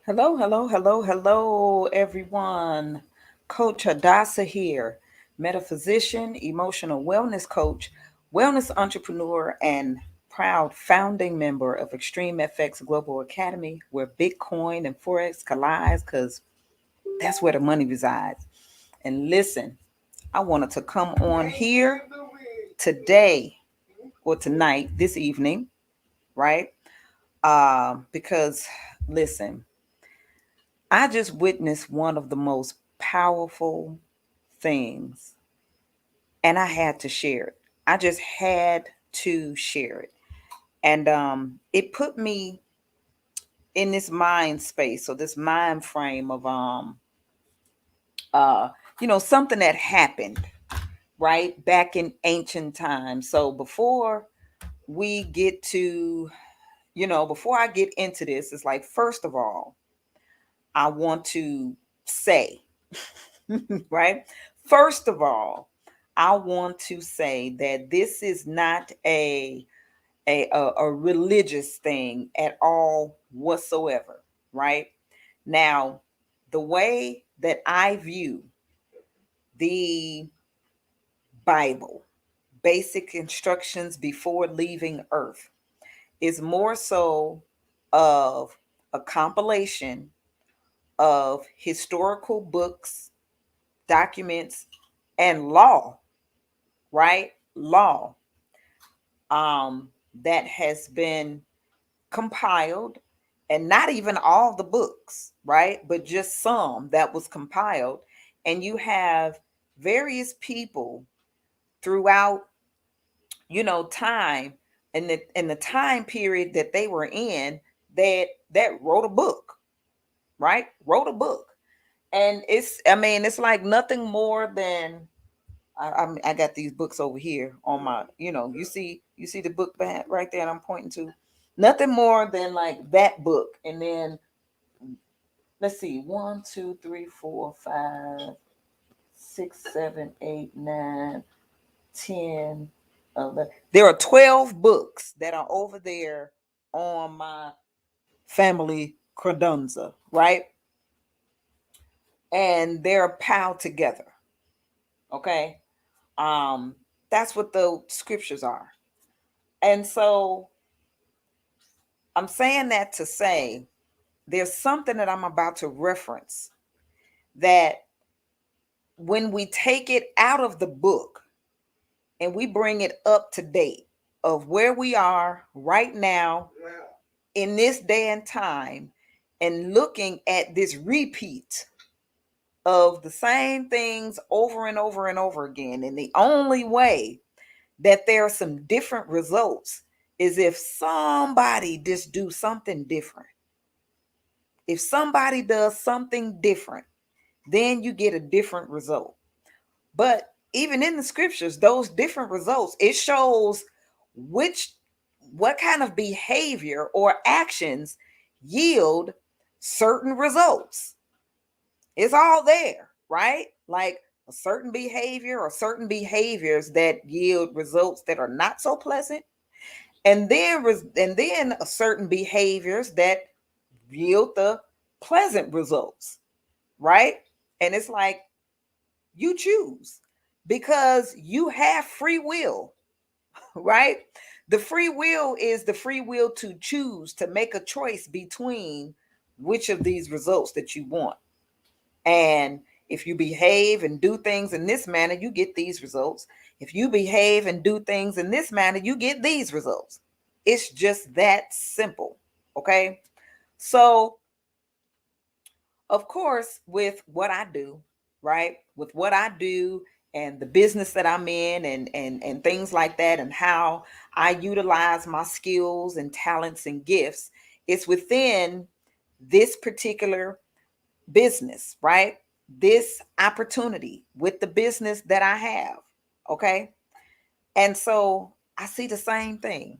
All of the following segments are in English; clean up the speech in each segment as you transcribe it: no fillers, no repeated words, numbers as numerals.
Hello, hello, hello, hello, everyone. Coach Hadassah here, metaphysician, emotional wellness coach, wellness entrepreneur, and proud founding member of Extreme FX Global Academy, where Bitcoin and Forex collides because that's where the money resides. And listen, I wanted to come on here today or tonight, this evening, right? Because listen, I just witnessed one of the most powerful things and I had to share it. I just had to share it. And it put me in this mind space or this mind frame of uh something that happened right back in ancient times. So before we get to, before I get into this, it's like first of all, I want to say right? First of all, I want to say that this is not a religious thing at all whatsoever, right? Now, the way that I view the Bible, basic instructions before leaving Earth, is more so of a compilation of historical books, documents, and law, right? Law that has been compiled, and not even all the books, right? But just some that was compiled. And you have various people throughout, time and the time period that they were in that wrote a book, right? Wrote a book. And it's like nothing more than I got these books over here on my, you see the book right there, and I'm pointing to nothing more than like that book. And then let's see, 1, 2, 3, 4, 5, 6, 7, 8, 9, 10, 11. There are 12 books that are over there on my family credenza, right? And they're piled together. Okay. Um, that's what the scriptures are. And so I'm saying that to say there's something that I'm about to reference that when we take it out of the book and we bring it up to date of where we are right now in this day and time and looking at this repeat of the same things over and over and over again. And the only way that there are some different results is if somebody just do something different. If somebody does something different, then you get a different result. But even in the scriptures, those different results, it shows which what kind of behavior or actions yield certain results. It's all there, right? Like a certain behavior or certain behaviors that yield results that are not so pleasant, and then a certain behaviors that yield the pleasant results, right? And it's like you choose because you have free will, right? The free will is the free will to choose, to make a choice between which of these results that you want. And if you behave and do things in this manner, you get these results. If you behave and do things in this manner, you get these results. It's just that simple. Okay. So, of course, with what I do, right? With what I do and the business that I'm in and things like that and how I utilize my skills and talents and gifts, it's within this particular business, right? This opportunity with the business that I have. Okay. And so I see the same thing.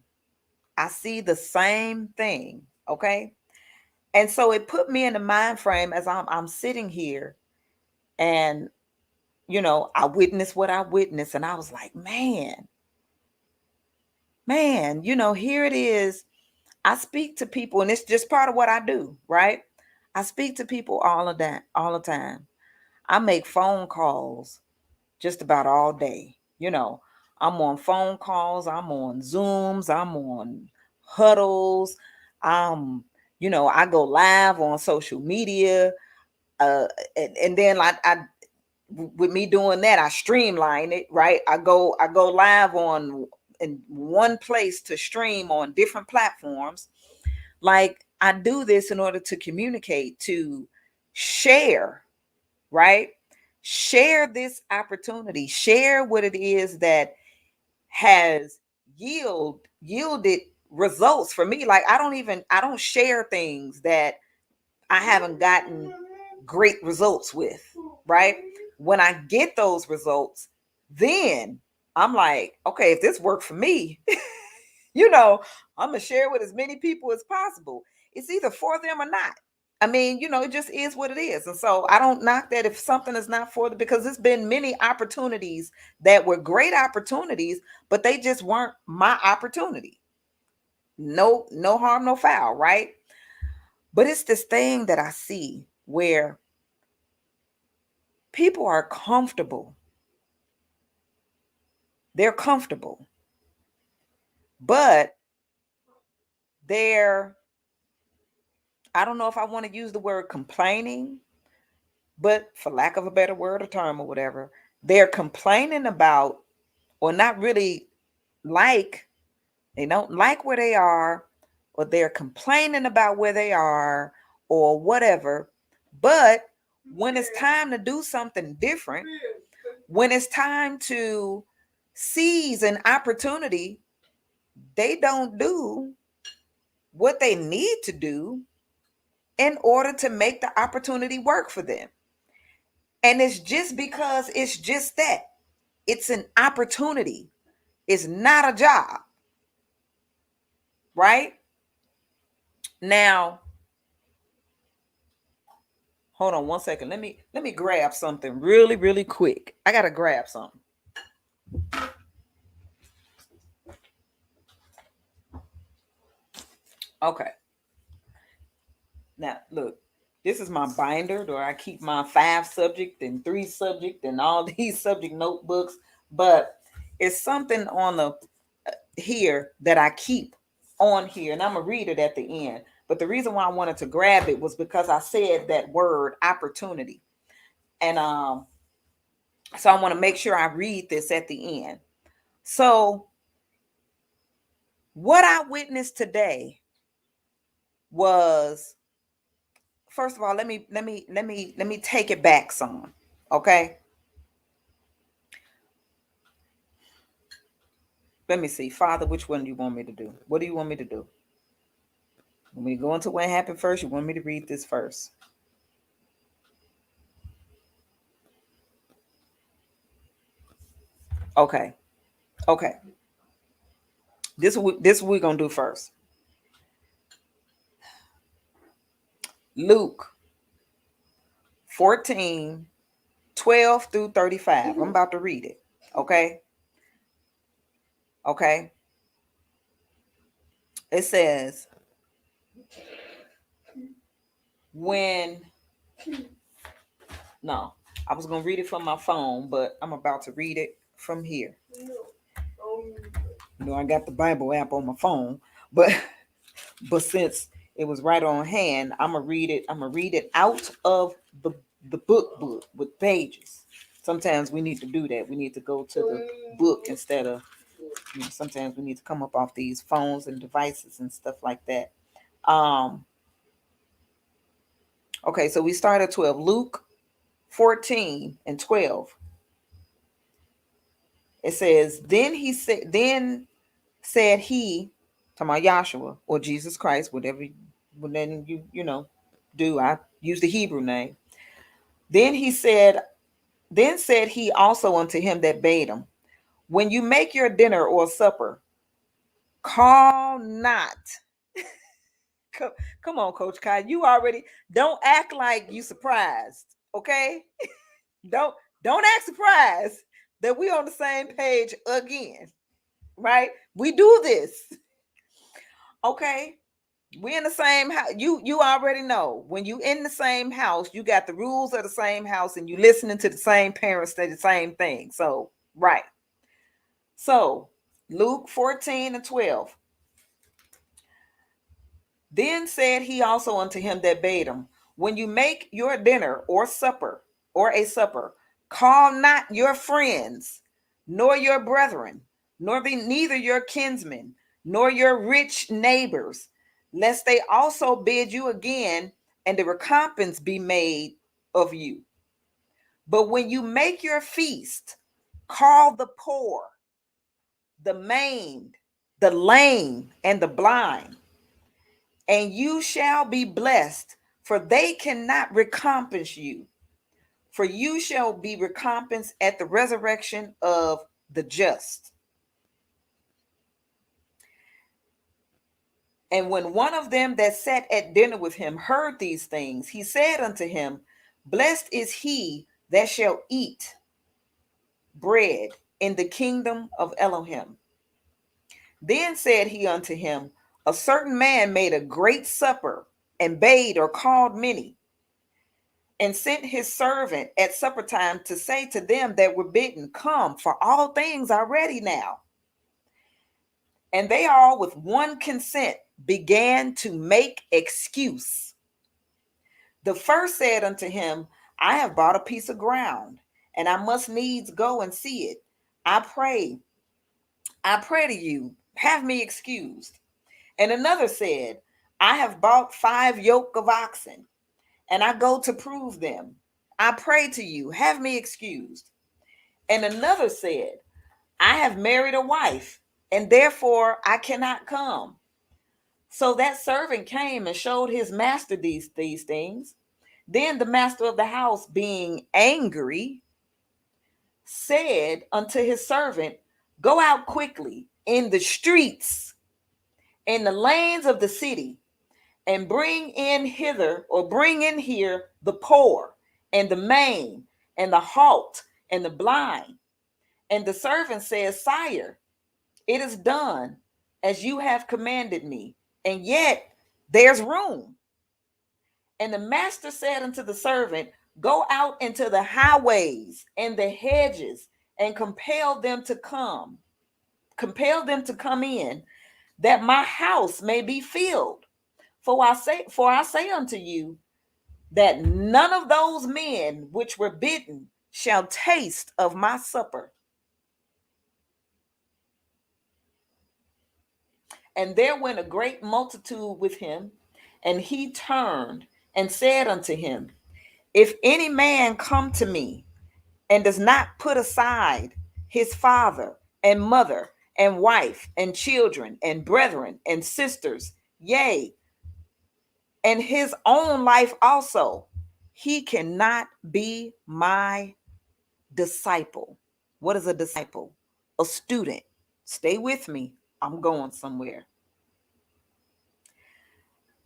I see the same thing. Okay. And so it put me in the mind frame as I'm sitting here and, I witnessed what I witnessed. And I was like, man, here it is. I speak to people and it's just part of what I do, right? I speak to people all the time. I make phone calls just about all day. I'm on phone calls, I'm on Zooms, I'm on huddles. Um, I go live on social media. Uh, and then I with me doing that, I streamline it, right? I go live on in one place to stream on different platforms. Like, I do this in order to communicate, to share, right? Share this opportunity, share what it is that has yielded results for me. Like, I don't share things that I haven't gotten great results with, right? When I get those results, then I'm like, okay, if this worked for me, you know, I'm gonna share with as many people as possible. It's either for them or not. I mean, it just is what it is. And so I don't knock that if something is not for them, because there's been many opportunities that were great opportunities, but they just weren't my opportunity. No, no harm, no foul, right? But it's this thing that I see where people are comfortable. They're comfortable, but they're, I don't know if I want to use the word complaining, but for lack of a better word or term or whatever, they're complaining about, or not really like, they don't like where they are, or they're complaining about where they are, or whatever. But when it's time to do something different, when it's time to seize an opportunity, they don't do what they need to do in order to make the opportunity work for them. And it's just because it's just that. It's an opportunity. It's not a job. Right? Now, hold on one second. Let me grab something really, really quick. I gotta grab something. Okay. Now, look, this is my binder where I keep my 5 subject and 3 subject and all these subject notebooks. But it's something on the here that I keep on here, and I'm gonna read it at the end. But the reason why I wanted to grab it was because I said that word opportunity. And so I want to make sure I read this at the end. So what I witnessed today was, first of all, let me take it back some. Okay. Let me see. Father, which one do you want me to do? What do you want me to do? When we go into what happened first, you want me to read this first? Okay. Okay. This we're gonna do first. Luke 14, 12 through 35. I'm about to read it. Okay. Okay. It says, when, no, I was gonna read it from my phone, but I'm about to read it from here. I got the Bible app on my phone, but but since it was right on hand, I'm gonna read it. I'm gonna read it out of the book with pages. Sometimes we need to do that. We need to go to the book instead of, sometimes we need to come up off these phones and devices and stuff like that. Um, okay, so we start at 12. Luke 14 and 12. It says, then said he, talking about Yahshua or Jesus Christ, whatever then you do. I use the Hebrew name. Then he said, then said he also unto him that bade him, when you make your dinner or supper, call not. Come on, Coach Kai. You already, don't act like you surprised. Okay? Don't don't act surprised that we on the same page again. Right? We do this. Okay. We in the same house. You already know when you in the same house, you got the rules of the same house, and you listening to the same parents say the same thing. So right. So Luke 14:12. Then said he also unto him that bade him, when you make your dinner or a supper, call not your friends, nor your brethren, neither your kinsmen, nor your rich neighbors, lest they also bid you again, and the recompense be made of you. But when you make your feast, call the poor, the maimed, the lame, and the blind, and you shall be blessed, for they cannot recompense you. For you shall be recompensed at the resurrection of the just. And when one of them that sat at dinner with him heard these things, he said unto him, blessed is he that shall eat bread in the kingdom of Elohim. Then said he unto him, a certain man made a great supper, and bade or called many, and sent his servant at supper time to say to them that were bidden, come, for all things are ready now. And they all with one consent began to make excuse. The first said unto him, I have bought a piece of ground, and I must needs go and see it. I pray to you, have me excused. And another said, I have bought 5 yoke of oxen, and I go to prove them. I pray to you, have me excused. And another said, I have married a wife, and therefore I cannot come. So that servant came and showed his master these things. Then the master of the house, being angry, said unto his servant, go out quickly in the streets, in the lanes of the city, and bring in here the poor, and the maimed, and the halt, and the blind. And the servant says, sire, it is done as you have commanded me, and yet there's room. And the master said unto the servant, go out into the highways and the hedges, and compel them to come in, that my house may be filled. For I say unto you, that none of those men which were bidden shall taste of my supper. And there went a great multitude with him, and he turned and said unto him, if any man come to me, and does not put aside his father and mother and wife and children and brethren and sisters, yea, and his own life also, he cannot be my disciple. What is a disciple? A student. Stay with me. I'm going somewhere.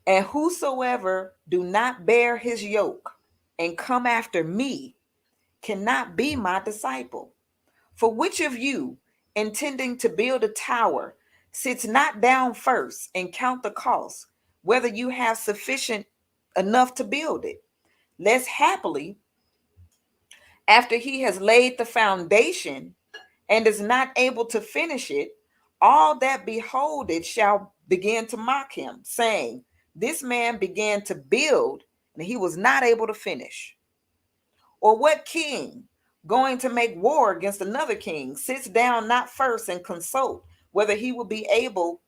And whosoever do not bear his yoke and come after me cannot be my disciple. For which of you, intending to build a tower, sits not down first and count the cost, whether you have sufficient enough to build it? Lest happily, after he has laid the foundation and is not able to finish it, all that behold it shall begin to mock him, saying, this man began to build, and he was not able to finish. Or what king, going to make war against another king, sits down not first and consult whether he will be able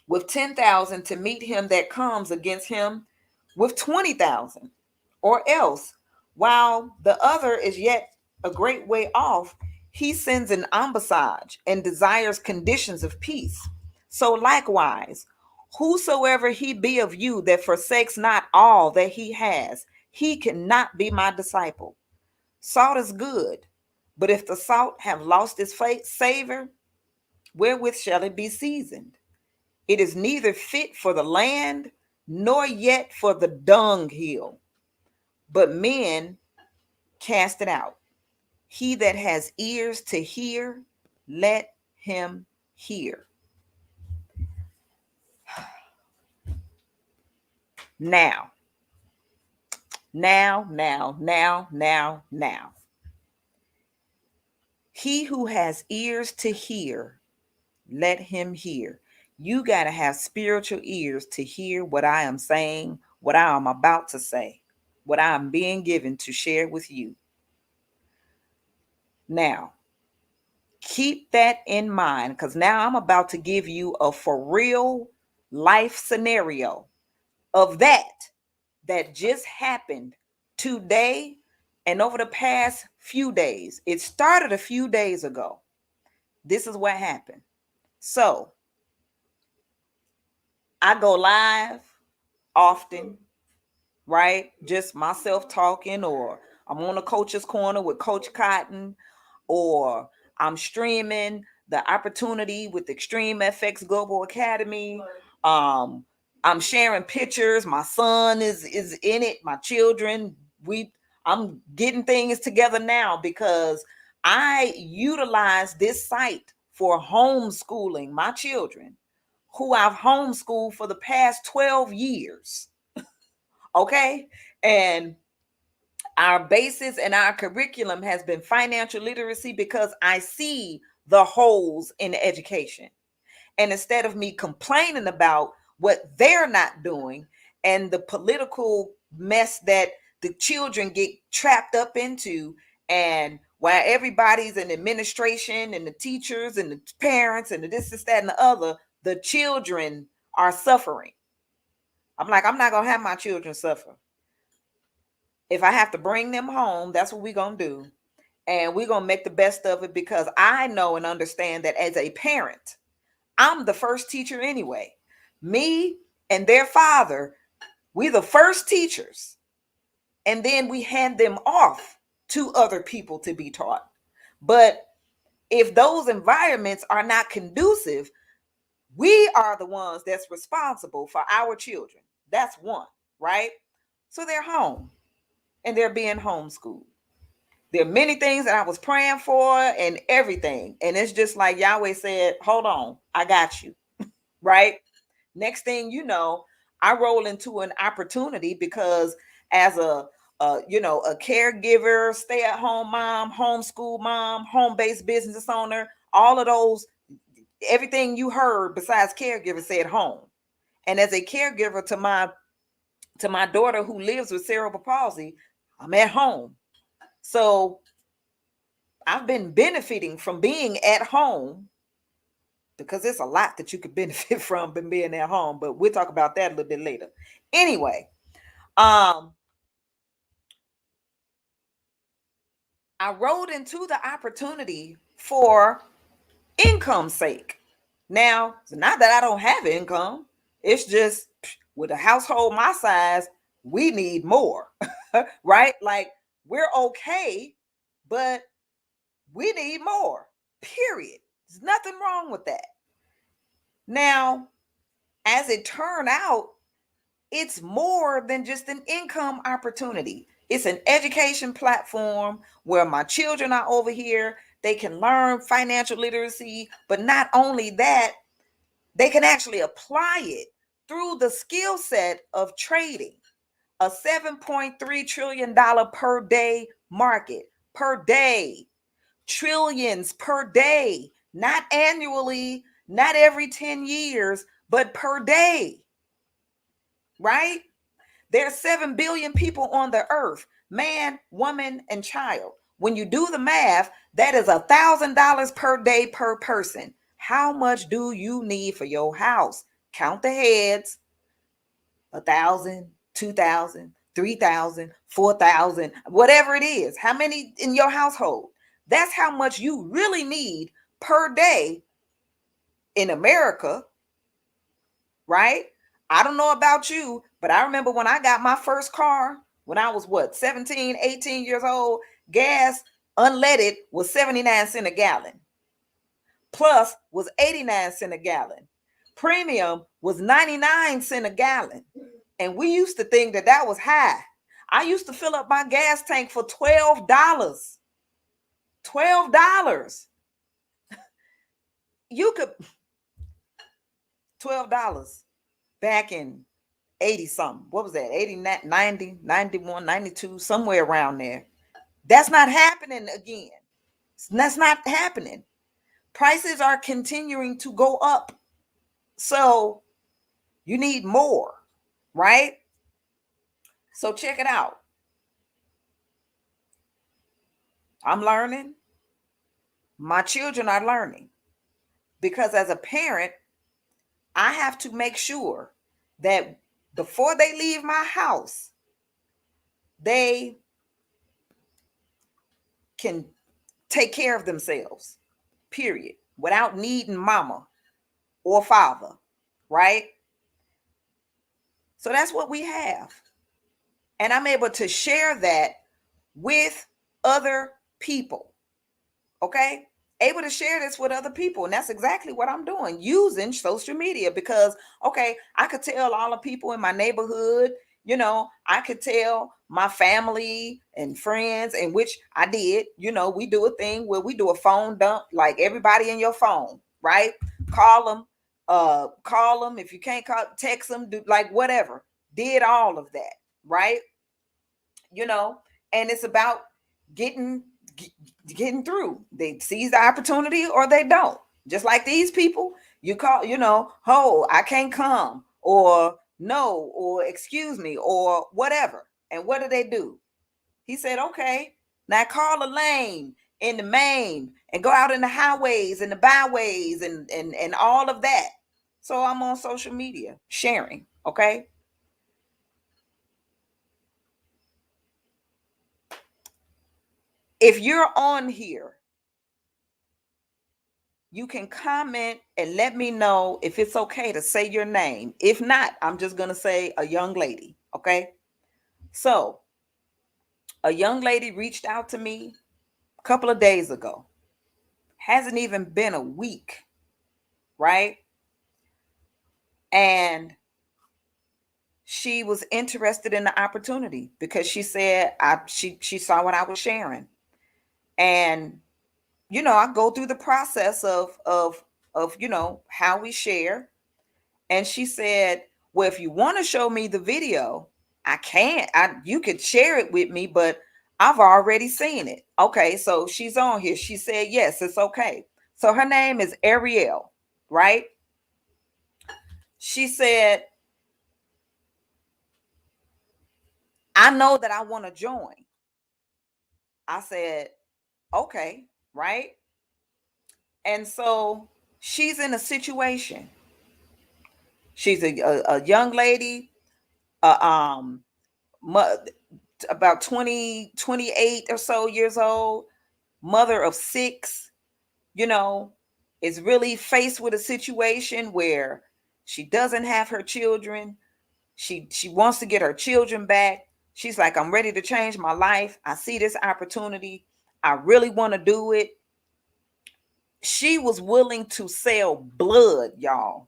with 10,000 to meet him that comes against him with 20,000? Or else, while the other is yet a great way off, he sends an ambassage and desires conditions of peace. So likewise, whosoever he be of you that forsakes not all that he has, he cannot be my disciple. Salt is good, but if the salt have lost its savor, wherewith shall it be seasoned? It is neither fit for the land, nor yet for the dunghill, but men cast it out. He that has ears to hear, let him hear. Now. He who has ears to hear, let him hear. You got to have spiritual ears to hear what I am saying, what I am about to say, what I am being given to share with you. Now, keep that in mind, because now I'm about to give you a for real life scenario of that just happened today and over the past few days. It started a few days ago. This is what happened. So I go live often, right? Just myself talking, or I'm on a coach's corner with Coach Cotton, or I'm streaming the opportunity with Extreme FX Global Academy. I'm sharing pictures. My son is in it. My children, I'm getting things together now because I utilize this site for homeschooling my children, who I've homeschooled for the past 12 years. Okay. And our basis and our curriculum has been financial literacy because I see the holes in education. And instead of me complaining about what they're not doing and the political mess that the children get trapped up into, and while everybody's in administration and the teachers and the parents and the this, that, and the other, the children are suffering. I'm like, I'm not going to have my children suffer. If I have to bring them home, that's what we're going to do. And we're going to make the best of it, because I know and understand that as a parent, I'm the first teacher anyway. Me and their father, we're the first teachers. And then we hand them off to other people to be taught. But if those environments are not conducive, we are the ones that's responsible for our children. That's one, right? So they're home and they're being homeschooled. There are many things that I was praying for and everything. And it's just like Yahweh said, hold on, I got you, right? Next thing you know, I roll into an opportunity because as a caregiver, stay-at-home mom, homeschool mom, home-based business owner, all of those, everything you heard besides caregiver said home. And as a caregiver to my daughter who lives with cerebral palsy, I'm at home. So I've been benefiting from being at home, because there's a lot that you could benefit from being at home, but we'll talk about that a little bit later. Anyway, I rode into the opportunity for income's sake. Now, it's not that I don't have income. It's just with a household my size, we need more, right? Like, we're okay, but we need more, period. There's nothing wrong with that. Now, as it turned out, it's more than just an income opportunity. It's an education platform where my children are over here. They can learn financial literacy, but not only that, they can actually apply it through the skill set of trading. A $7.3 trillion per day market, per day, trillions per day, not annually, not every 10 years, but per day, right? There's 7 billion people on the earth, man, woman, and child. When you do the math, that is $1,000 per day per person. How much do you need for your house? Count the heads. 1,000, 2,000, 3,000, 4,000, whatever it is. How many in your household? That's how much you really need per day in America, right? I don't know about you, but I remember when I got my first car, when I was 17, 18 years old, gas unleaded was 79 cents a gallon. Plus was 89 cents a gallon. Premium was 99 cents a gallon. And we used to think that that was high. I used to fill up my gas tank for $12. $12. You could $12 back in 80 something. What was that? 80, 90, 91, 92, somewhere around there. That's not happening again. That's not happening. Prices are continuing to go up. So you need more, right? So check it out. I'm learning. My children are learning. Because as a parent, I have to make sure that before they leave my house, they can take care of themselves, period, without needing mama or father, right? So that's what we have. And I'm able to share that with other people, okay? Able to share this with other people. And that's exactly what I'm doing, using social media, because, okay, I could tell all the people in my neighborhood, I could tell my family and friends, and which I did, we do a thing where we do a phone dump, like everybody in your phone, right? Call them, if you can't call, text them, do like whatever. Did all of that, right? you know and it's about getting getting through. They seize the opportunity or they don't. Just like these people, you call, oh, I can't come, or no, or excuse me, or whatever. And what do? He said, okay, now call a lane in the main and go out in the highways and the byways and all of that. So I'm on social media sharing, okay? If you're on here, you can comment and let me know if it's okay to say your name. If not, I'm just going to say a young lady, okay? So, a young lady reached out to me a couple of days ago. Hasn't even been a week, right? And she was interested in the opportunity because she said she saw what I was sharing. And I go through the process of how we share. And she said, well, if you want to show me the video, I can't. You could share it with me, but I've already seen it. Okay, so she's on here. She said, yes, it's okay. So her name is Ariel, right? She said, I know that I want to join. I said, okay, right? And so she's in a situation. She's a young lady, um, about 20, 28 or so years old, mother of six, you know, is really faced with a situation where she doesn't have her children. She wants to get her children back. She's like, I'm ready to change my life. I see this opportunity. I really want to do it. She was willing to sell blood, y'all.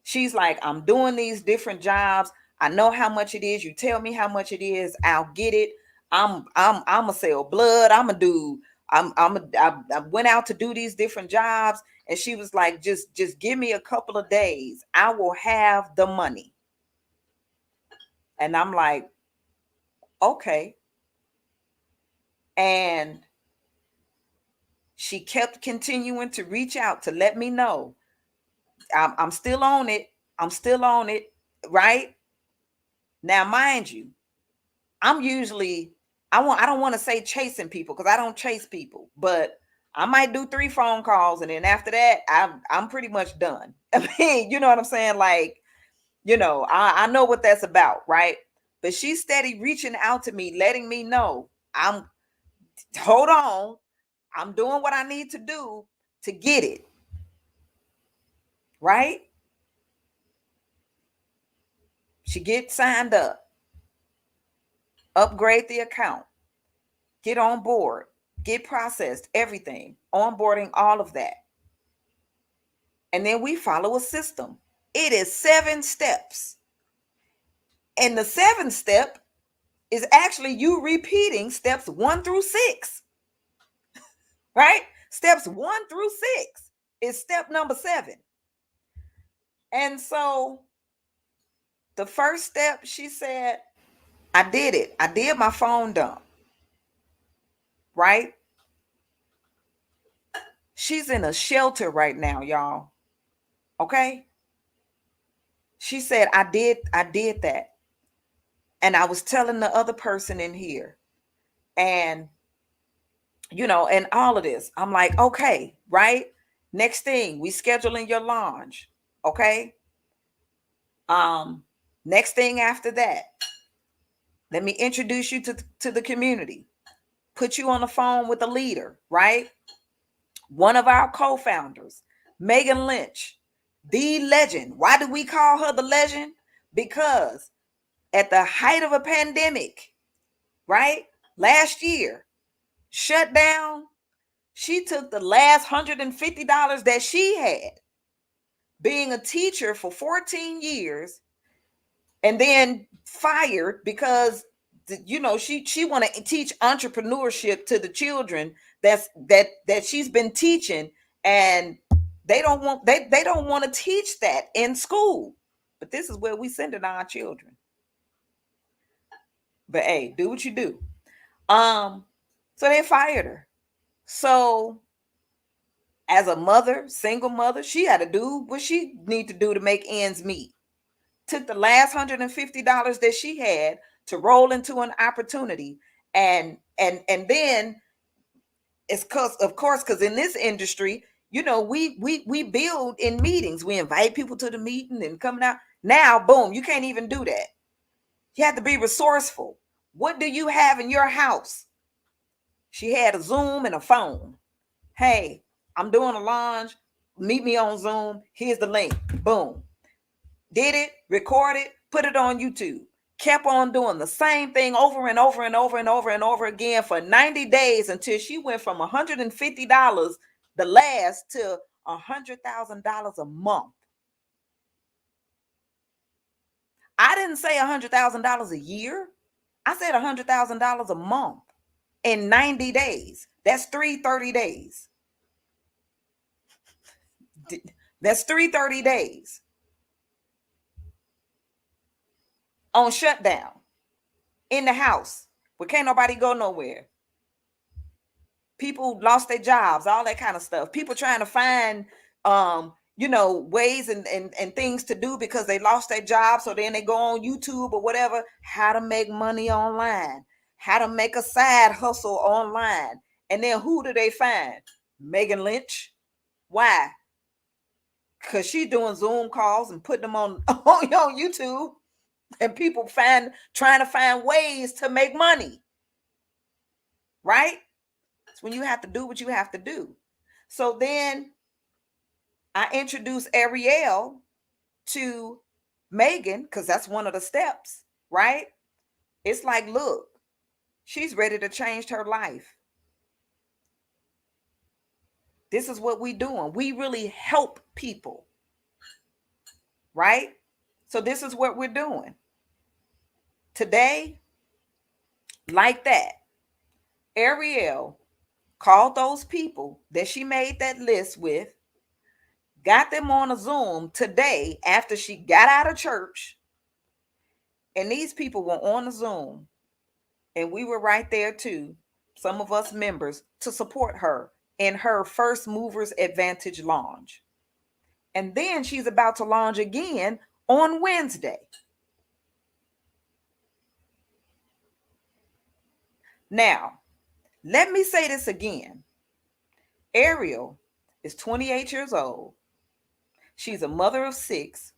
She's like, I'm doing these different jobs. I know how much it is. You tell me how much it is, I'll get it. I'm gonna sell blood. I went out to do these different jobs, and she was like, just give me a couple of days. I will have the money. And I'm like, okay. And she kept continuing to reach out to let me know I'm still on it. I'm still on it. Right now, mind you, I'm usually I don't want to say chasing people because I don't chase people, but I might do 3 phone calls and then after that I'm pretty much done. I mean, you know what I'm saying? Like, I know what that's about, right? But she's steady reaching out to me, letting me know hold on, I'm doing what I need to do to get it. Right? She gets signed up, upgrade the account, get on board, get processed, everything, onboarding, all of that. And then we follow a system. It is 7 steps. And the 7th step is actually you repeating steps 1 through 6. Right? Steps 1 through 6 is step number 7. And so The first step, she said, I did it. I did my phone dump. Right? She's in a shelter right now, y'all. Okay? She said, I did that. And I was telling the other person in here. And, and all of this. I'm like, okay, right? Next thing, we scheduling your launch. Okay? Next thing after that, let me introduce you to the community. Put you on the phone with a leader, right? One of our co-founders, Megan Lynch, the legend. Why do we call her the legend? Because at the height of a pandemic, right? Last year, shut down, she took the last $150 that she had, being a teacher for 14 years, and then fired because she want to teach entrepreneurship to the children that she's been teaching, and they don't want to teach that in school. But this is where we sending our children. But hey, do what you do. So they fired her. So as a mother, single mother, she had to do what she need to do to make ends meet. Took the last $150 that she had to roll into an opportunity, and then it's because in this industry, we build in meetings. We invite people to the meeting and coming out. Now, boom, you can't even do that. You have to be resourceful. What do you have in your house? She had a Zoom and a phone. Hey, I'm doing a launch. Meet me on Zoom. Here's the link. Boom. Did it, recorded, put it on YouTube. Kept on doing the same thing over and over and over and over and over again for 90 days until she went from $150 the last to $100,000 a month. I didn't say $100,000 a year. I said $100,000 a month in 90 days. That's 330 days. That's 330 days on shutdown in the house where can't nobody go nowhere. People lost their jobs, all that kind of stuff. People trying to find, ways and things to do because they lost their job. So then they go on YouTube or whatever, how to make money online, how to make a side hustle online. And then who do they find? Megan Lynch. Why? Because she's doing Zoom calls and putting them on YouTube, and people trying to find ways to make money. Right? It's when you have to do what you have to do. So then I introduced Ariel to Megan because that's one of the steps, right? It's like, look, she's ready to change her life. This is what we're doing. We really help people, right? So this is what we're doing. Today, like that, Ariel called those people that she made that list with, got them on a Zoom today after she got out of church. And these people were on a Zoom. And we were right there too, some of us members, to support her in her first movers advantage launch. And then she's about to launch again on Wednesday. Now, let me say this again. Ariel is 28 years old. She's a mother of 6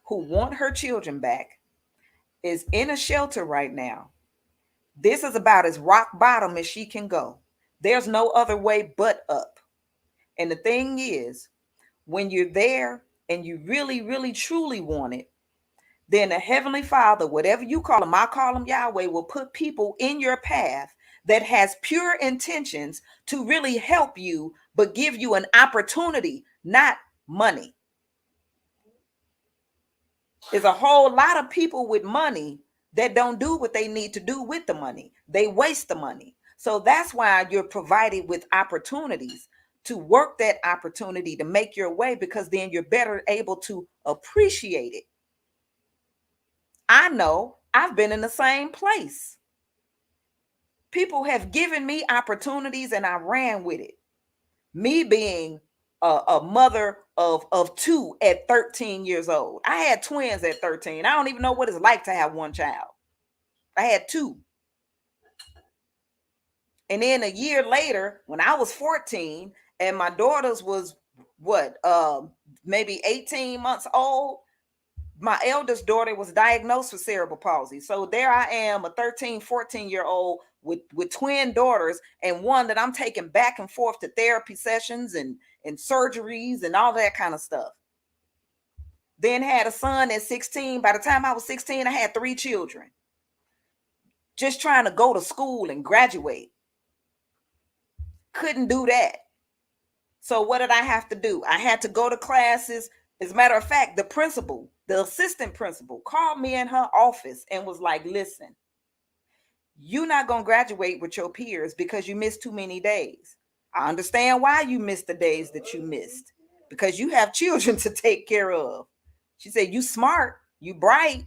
who want her children back, is in a shelter right now. This is about as rock bottom as she can go. There's no other way but up. And the thing is, when you're there and you really, really, truly want it, then the Heavenly Father, whatever you call him, I call him Yahweh, will put people in your path that has pure intentions to really help you, but give you an opportunity, not money. There's a whole lot of people with money that don't do what they need to do with the money. They waste the money. So that's why you're provided with opportunities to work that opportunity to make your way, because then you're better able to appreciate it. I know I've been in the same place. People have given me opportunities and I ran with it. Me being a mother of two at 13 years old. I had twins at 13. I don't even know what it's like to have one child. I had two. And then a year later, when I was 14 and my daughters was what, maybe 18 months old, my eldest daughter was diagnosed with cerebral palsy. So there I am, a 13, 14-year-old with twin daughters, and one that I'm taking back and forth to therapy sessions and surgeries and all that kind of stuff. Then had a son at 16. By the time I was 16, I had 3 children. Just trying to go to school and graduate. Couldn't do that. So what did I have to do? I had to go to classes. As a matter of fact, the principal, the assistant principal, called me in her office and was like, listen, you're not going to graduate with your peers because you missed too many days. I understand why you missed the days that you missed, because you have children to take care of. She said, you smart, you bright,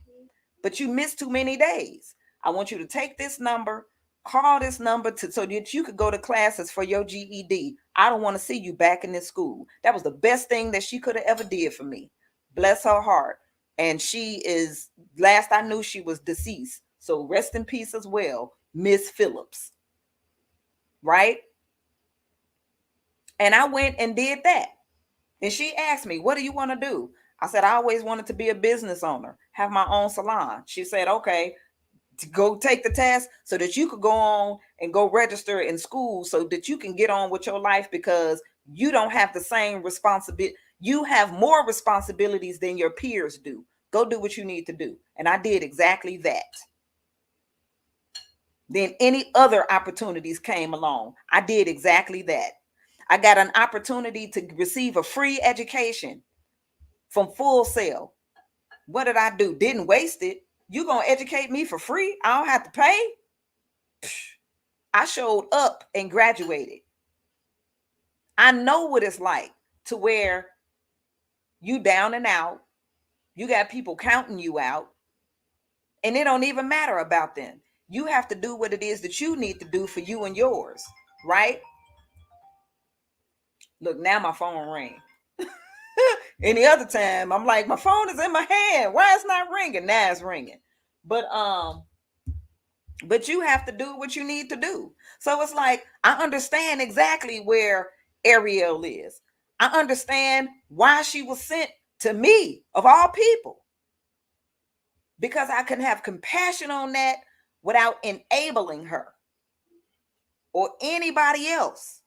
but you missed too many days. I want you to take this number, call this number so that you could go to classes for your GED. I don't want to see you back in this school. That was the best thing that she could have ever did for me. Bless her heart. And she is, last I knew, she was deceased. So rest in peace as well, Miss Phillips. Right? And I went and did that. And she asked me, what do you want to do? I said, I always wanted to be a business owner, have my own salon. She said, okay, to go take the test so that you could go on and go register in school so that you can get on with your life, because you don't have the same responsibility. You have more responsibilities than your peers do. Go do what you need to do. And I did exactly that. Then any other opportunities came along. I did exactly that. I got an opportunity to receive a free education from Full Sail. What did I do? Didn't waste it. You gonna educate me for free? I don't have to pay? I showed up and graduated. I know what it's like to where you down and out. You got people counting you out. And it don't even matter about them. You have to do what it is that you need to do for you and yours, right? Look, now my phone rang. Any other time, I'm like, my phone is in my hand. Why it's not ringing? Now it's ringing. But you have to do what you need to do. So it's like, I understand exactly where Ariel is. I understand why she was sent to me, of all people, because I can have compassion on that without enabling her or anybody else,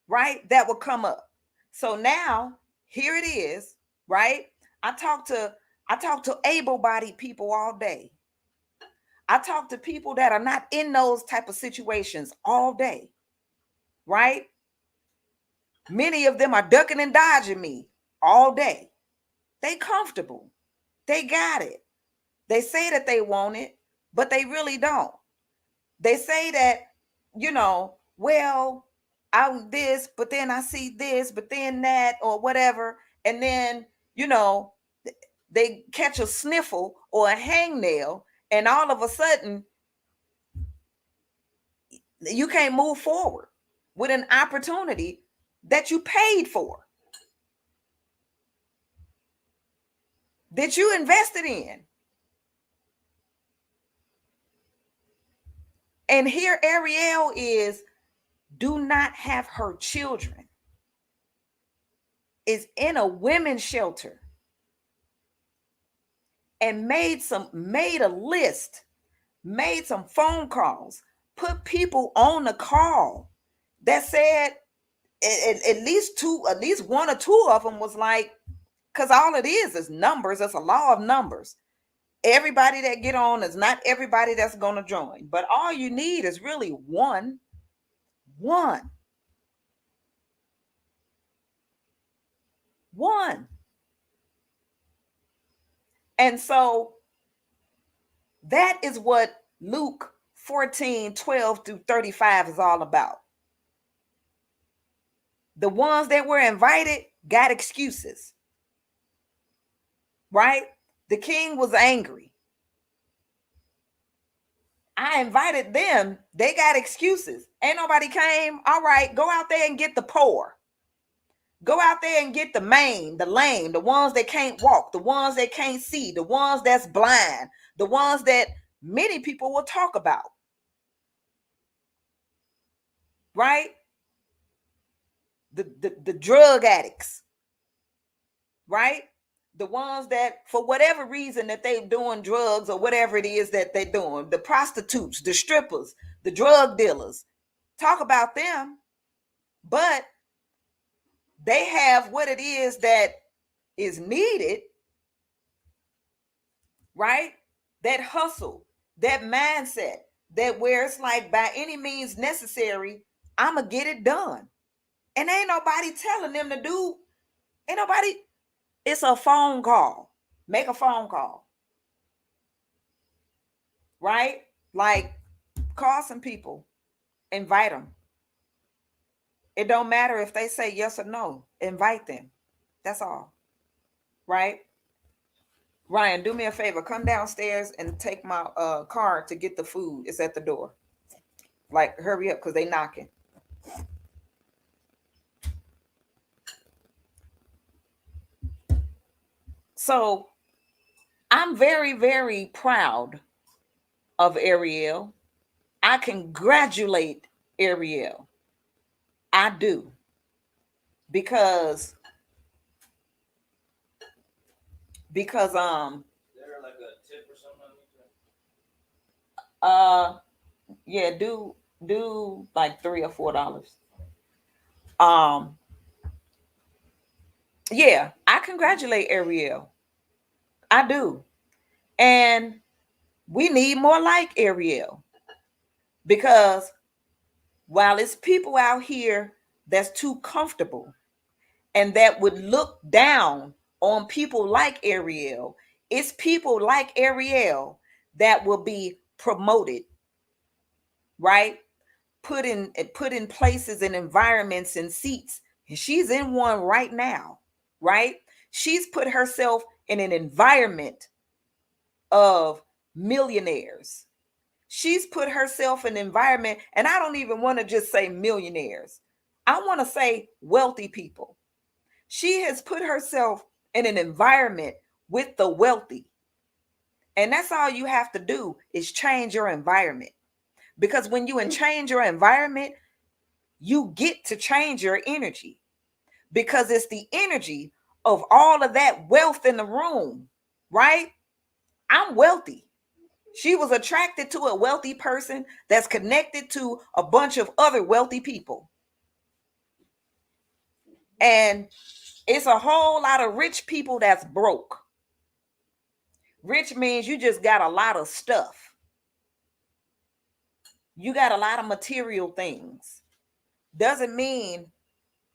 right? That will come up. So now here it is, right? I talk to able-bodied people all day. I talk to people that are not in those type of situations all day, right? Many of them are ducking and dodging me all day. They comfortable. They got it. They say that they want it, but they really don't. They say that, well, I'm this, but then I see this, but then that, or whatever. And then, they catch a sniffle or a hangnail, and all of a sudden, you can't move forward with an opportunity that you paid for, that you invested in. And here Ariel is, do not have her children, is in a women's shelter, and made a list, made some phone calls, put people on the call that said at least one or two of them was like, because all it is numbers. It's a law of numbers. Everybody that get on is not everybody that's going to join, but all you need is really one. And so that is what Luke 14:12-35 is all about. The ones that were invited got excuses, right? The king was angry. I invited them. They got excuses. Ain't nobody came. All right, go out there and get the poor. Go out there and get the maimed, the lame, the ones that can't walk, the ones that can't see, the ones that's blind, the ones that many people will talk about. Right? The drug addicts. Right? The ones that, for whatever reason that they're doing drugs or whatever it is that they're doing, the prostitutes, the strippers, the drug dealers, talk about them, but they have what it is that is needed, right? That hustle, that mindset, that where it's like by any means necessary, I'm going to get it done. And ain't nobody telling them to do, ain't nobody, it's a phone call. Make a phone call. Right? Like, call some people, invite them. It don't matter if they say yes or no, invite them. That's all. Right? Ryan, do me a favor. Come downstairs and take my car to get the food. It's at the door. Like, hurry up because they knocking. So I'm very, very proud of Ariel. I congratulate Ariel. I do. Because there like a tip or something? yeah, do like $3 or $4. Yeah, I congratulate Ariel. I do. And we need more like Ariel. Because while it's people out here that's too comfortable and that would look down on people like Ariel, it's people like Ariel that will be promoted, right? Put in places and environments and seats. And she's in one right now, right? She's put herself in an environment of millionaires. She's put herself in an environment, and I don't even want to just say millionaires. I want to say wealthy people. She has put herself in an environment with the wealthy. And that's all you have to do is change your environment. Because when you change your environment, you get to change your energy. Because it's the energy of all of that wealth in the room, right? I'm wealthy. She was attracted to a wealthy person that's connected to a bunch of other wealthy people. And it's a whole lot of rich people that's broke. Rich means you just got a lot of stuff. You got a lot of material things. Doesn't mean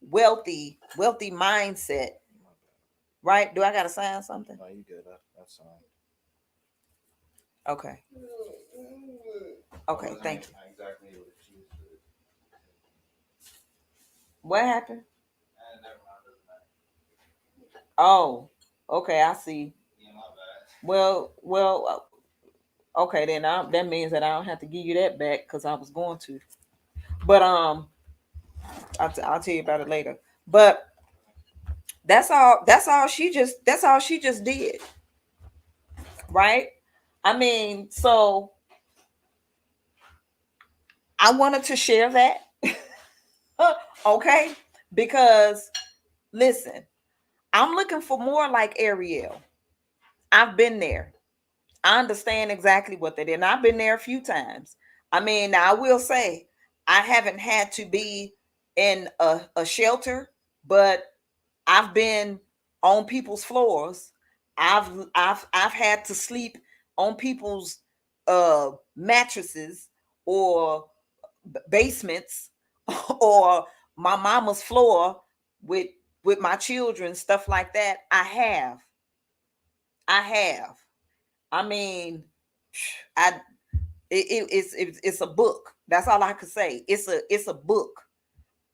wealthy mindset. Right? Do I got to sign something? No, you good. That's fine. Okay. Okay, thank you. Exactly What happened? Oh, okay, I see. Yeah, my bad. Well, okay, then that means that I don't have to give you that back because I was going to. But I'll tell you about it later. But that's all. That's all she just did. Right? I mean, so I wanted to share that. Okay, because listen, I'm looking for more like Ariel. I've been there. I understand exactly what they did. And I've been there a few times. I mean, I will say I haven't had to be in a shelter, but I've been on people's floors. I've had to sleep on people's mattresses or basements or my mama's floor with my children, stuff like that. I have. I mean, I it's a book. That's all I could say. It's a book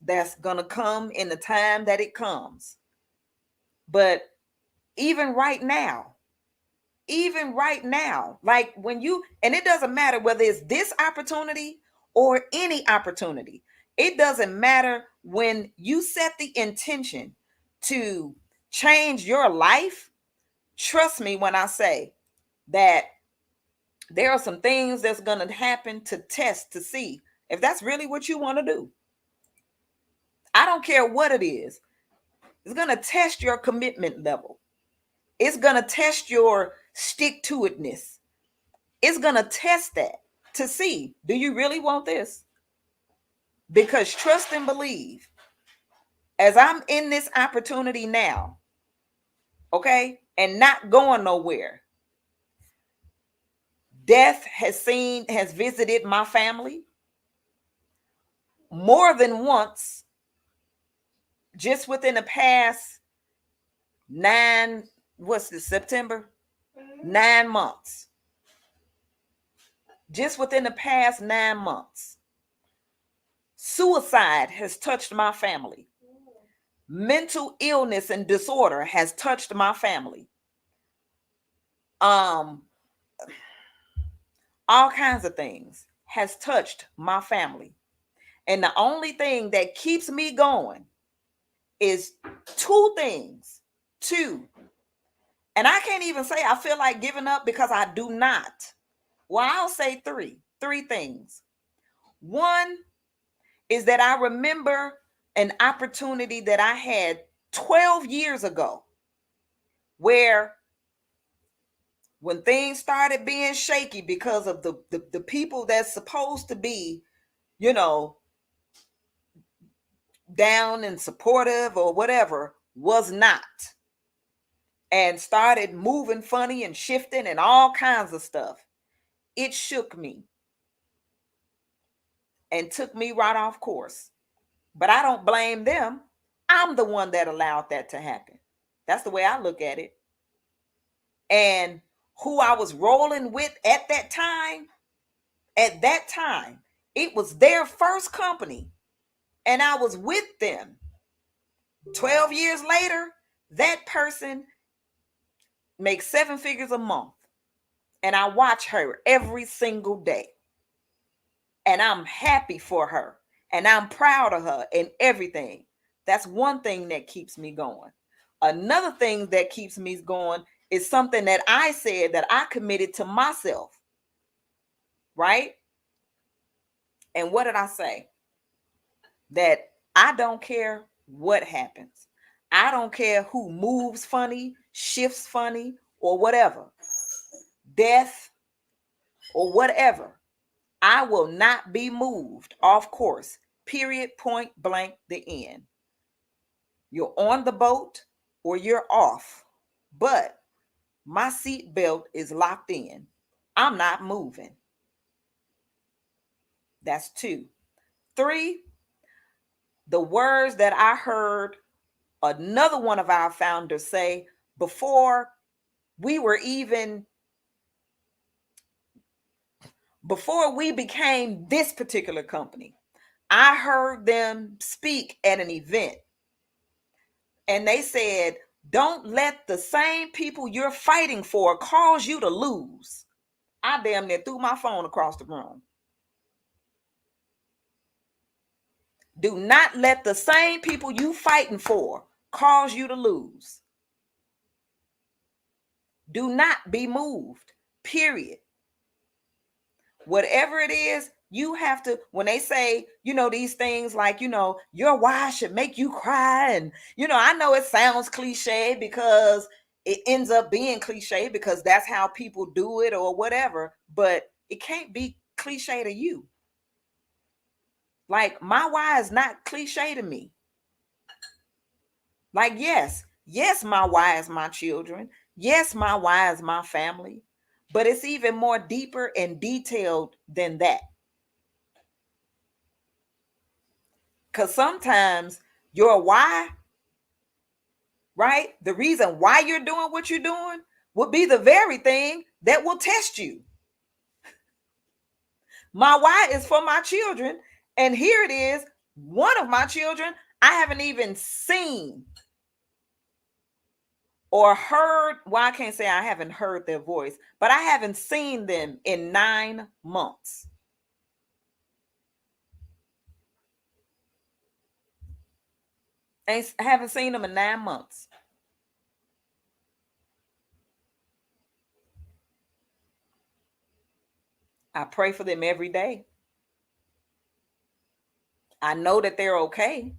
that's gonna come in the time that it comes. But even right now, even right now, like when you, and it doesn't matter whether it's this opportunity or any opportunity. It doesn't matter when you set the intention to change your life. Trust me when I say that there are some things that's going to happen to test to see if that's really what you want to do. I don't care what it is. It's going to test your commitment level. It's going to test your stick to itness. It's going to test that to see, do you really want this? Because trust and believe, as I'm in this opportunity now, okay, and not going nowhere, death has visited my family more than once, just within the past September? 9 months. Just within the past 9 months. Suicide has touched my family. Mental illness and disorder has touched my family. All kinds of things has touched my family. And the only thing that keeps me going is two things. Two. And I can't even say I feel like giving up because I do not. Well, I'll say three. Three things. One is that I remember an opportunity that I had 12 years ago where when things started being shaky because of the people that's supposed to be, you know, down and supportive or whatever, was not, and started moving funny and shifting and all kinds of stuff. It shook me and took me right off course. But I don't blame them. I'm the one that allowed that to happen. That's the way I look at it. And who I was rolling with at that time, it was their first company. And I was with them. 12 years later, that person makes 7 figures a month. And I watch her every single day. And I'm happy for her. And I'm proud of her and everything. That's one thing that keeps me going. Another thing that keeps me going is something that I said that I committed to myself. Right? And what did I say? That I don't care what happens. I don't care who moves funny, shifts funny, or whatever. Death or whatever. I will not be moved off course. Period, point blank, the end. You're on the boat or you're off. But my seat belt is locked in. I'm not moving. That's 2. 3, the words that I heard another one of our founders say before we became this particular company. I heard them speak at an event. And they said, don't let the same people you're fighting for cause you to lose. I damn near threw my phone across the room. Do not let the same people you fighting for cause you to lose. Do not be moved, period. Whatever it is, you have to, when they say, these things like, your why should make you cry. And, I know it sounds cliche because it ends up being cliche because that's how people do it or whatever, but it can't be cliche to you. Like, my why is not cliche to me. Like, yes, my why is my children. Yes, my why is my family. But it's even more deeper and detailed than that. Because sometimes your why, right? The reason why you're doing what you're doing will be the very thing that will test you. My why is for my children. And here it is, one of my children I haven't even seen. or heard, well, I can't say I haven't heard their voice, but I haven't seen them in 9 months. I haven't seen them in 9 months. I pray for them every day. I know that they're okay.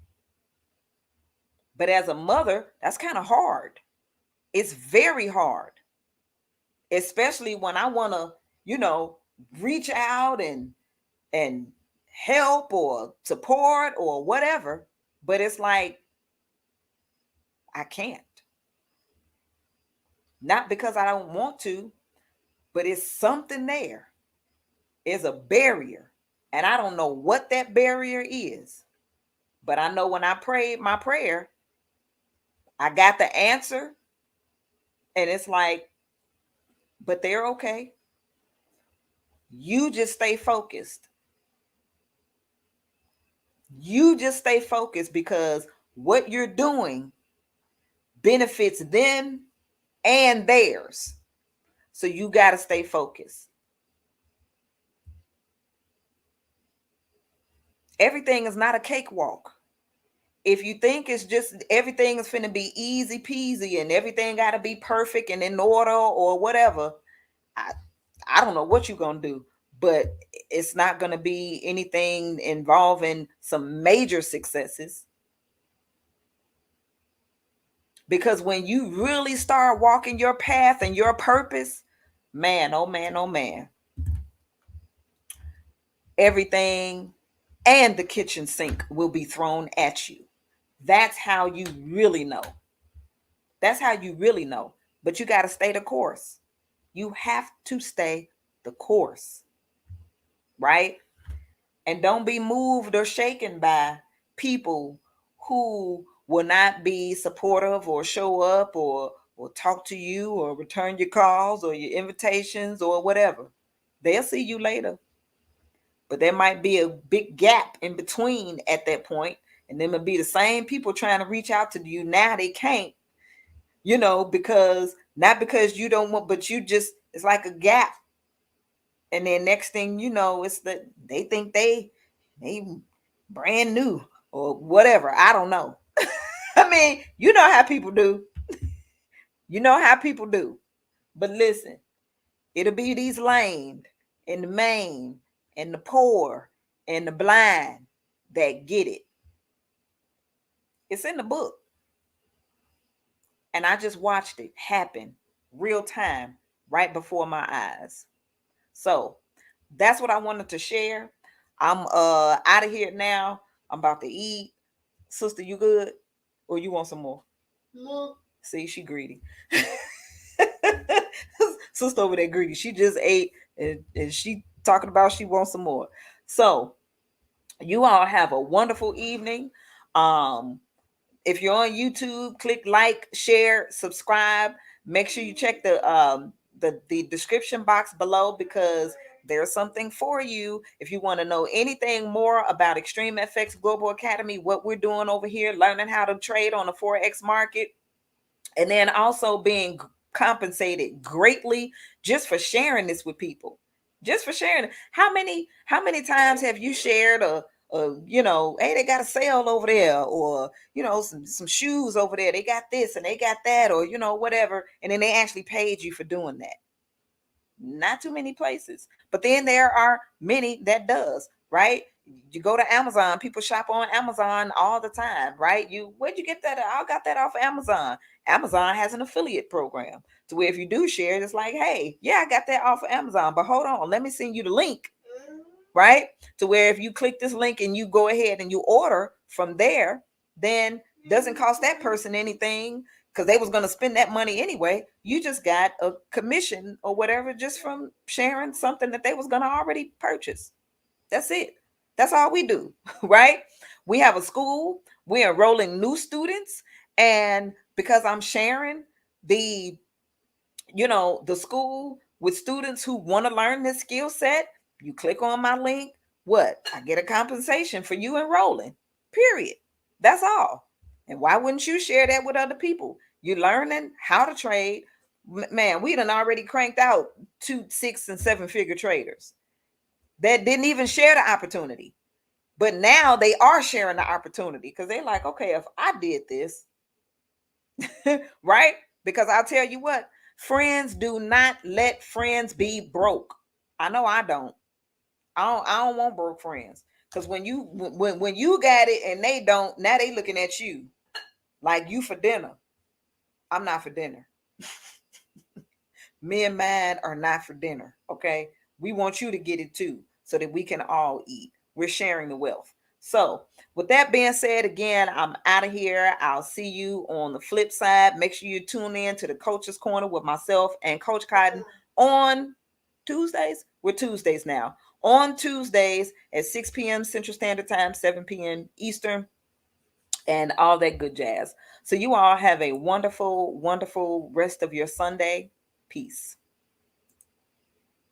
But as a mother, that's kind of hard. It's very hard, especially when I want to, you know, reach out and help or support or whatever. But it's like I can't. Not because I don't want to, but it's something there. It's a barrier. And I don't know what that barrier is. But I know when I prayed my prayer, I got the answer. And it's like, but they're okay. You just stay focused. You just stay focused because what you're doing benefits them and theirs. So you got to stay focused. Everything is not a cakewalk. If you think it's just everything is finna be easy peasy and everything got to be perfect and in order or whatever, I, I don't know what you're going to do, but it's not going to be anything involving some major successes. Because when you really start walking your path and your purpose, man, oh man, oh man, everything and the kitchen sink will be thrown at you. That's how you really know. That's how you really know. But you got to stay the course. You have to stay the course, right? And don't be moved or shaken by people who will not be supportive or show up or talk to you or return your calls or your invitations or whatever. They'll see you later. But there might be a big gap in between at that point, and then it'll be the same people trying to reach out to you. Now they can't, because not because you don't want, but you just, it's like a gap. And then next thing you know, it's that they think they brand new or whatever. I don't know. I mean, you know how people do. You know how people do. But listen, it'll be these lame and the maimed and the poor and the blind that get it. It's in the book. And I just watched it happen real time right before my eyes. So that's what I wanted to share. I'm out of here now. I'm about to eat. Sister, you good? Or you want some more? No. See, she greedy. Sister over there greedy. She just ate and she talking about she wants some more. So you all have a wonderful evening. If you're on YouTube, click like, share, subscribe. Make sure you check the description box below because there's something for you. If you want to know anything more about Extreme FX Global Academy, what we're doing over here, learning how to trade on the Forex market, and then also being compensated greatly just for sharing this with people. Just for sharing. How many times have you shared hey, they got a sale over there, or some shoes over there, they got this and they got that, or whatever, and then they actually paid you for doing that? Not too many places, but then there are many that does, right? You go to Amazon, people shop on Amazon all the time, right? Where'd you get that? I got that off of Amazon. Amazon has an affiliate program to where if you do share it, it's like, hey, yeah, I got that off of Amazon, but hold on, let me send you the link, right? To where if you click this link and you go ahead and you order from there, then doesn't cost that person anything because they was going to spend that money anyway. You just got a commission or whatever just from sharing something that they was going to already purchase. That's it. That's all we do, right? We have a school. We're enrolling new students. And because I'm sharing the the school with students who want to learn this skill set, you click on my link, what? I get a compensation for you enrolling. Period. That's all. And why wouldn't you share that with other people? You're learning how to trade. Man, we done already cranked out 2, 6, and 7 figure traders that didn't even share the opportunity. But now they are sharing the opportunity because they're like, okay, if I did this, right? Because I'll tell you what, friends do not let friends be broke. I know I don't. I don't want broke friends. Because when you got it and they don't, now they looking at you like you for dinner. I'm not for dinner. Me and mine are not for dinner. Okay. We want you to get it too, so that we can all eat. We're sharing the wealth. So, with that being said, again, I'm out of here. I'll see you on the flip side. Make sure you tune in to the Coach's Corner with myself and Coach Cotton on Tuesdays. We're Tuesdays now. On Tuesdays at 6 p.m. Central Standard Time, 7 p.m. Eastern, and all that good jazz. So, you all have a wonderful, wonderful rest of your Sunday. Peace.